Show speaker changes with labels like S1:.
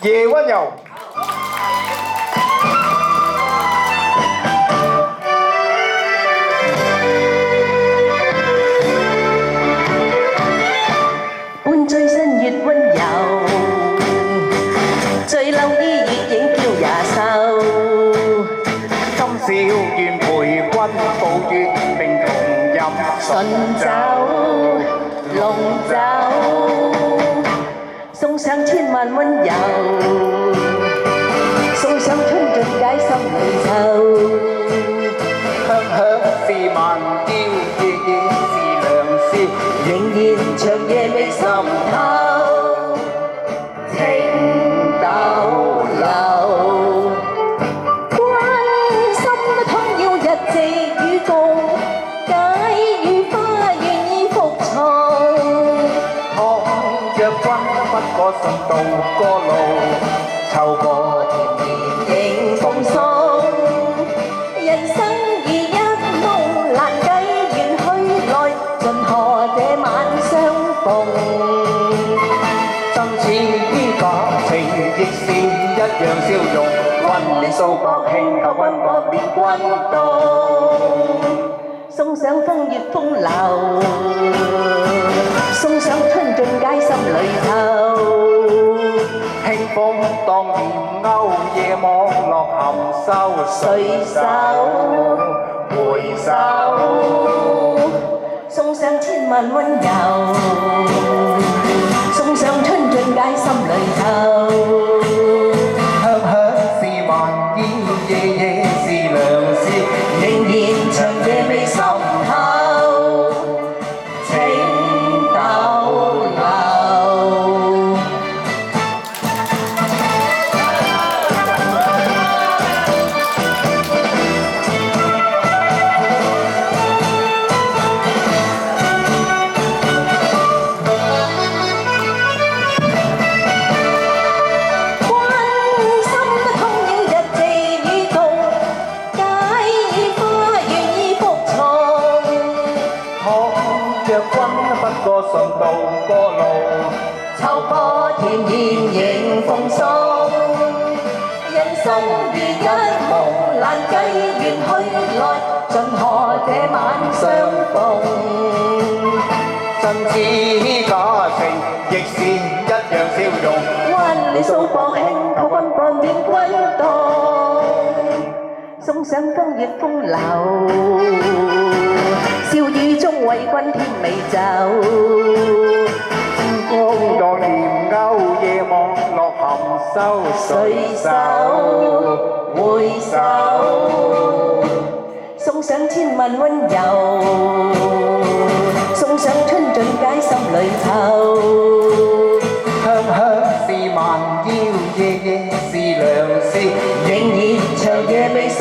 S1: 夜溫柔。
S2: 伴醉身越溫柔，醉溜衣月影飄也瘦。
S1: 今宵願陪君抱月並同飲
S2: 順酒龍酒，送上千萬溫柔，送上春盡解心裏愁。
S1: 香香是萬嬌，夜夜是良宵，
S2: 仍然長夜未滲透，情逗留。關心不通要日夕與共，解與花願意服從。
S1: 倘若君不可信道過路，秋過
S2: 甜言仍奉送，人生如一夢，難計緣去來，盡何這晚相逢。
S1: 真似假情，亦是一樣笑容。溫暖素薄輕求君莫變君動。
S2: 送上風月風流，送上春盡解心裏頭。
S1: 輕風當蓮藕，夜網落含羞。
S2: 垂手回首，送上千萬溫柔，送上春盡解心裏頭。
S1: 香香是萬煙，夜夜是良宵，
S2: 仍然長夜未滲透，情逗留。
S1: 若君不過順道過路，
S2: 秋波甜言仍奉送。人生如一夢，難計緣去來，盡何這晚相逢。
S1: 真似假情，亦是一樣笑容。
S2: 溫暖素薄輕求君伴變君動，送上風月風流。笑語中為君添美酒，
S1: 光當蓮藕，夜網落含羞。
S2: 垂手回首，送上千萬溫柔，送上春盡解心裏頭。
S1: 香香是萬嬌，夜夜是良宵，
S2: 仍然長夜未滲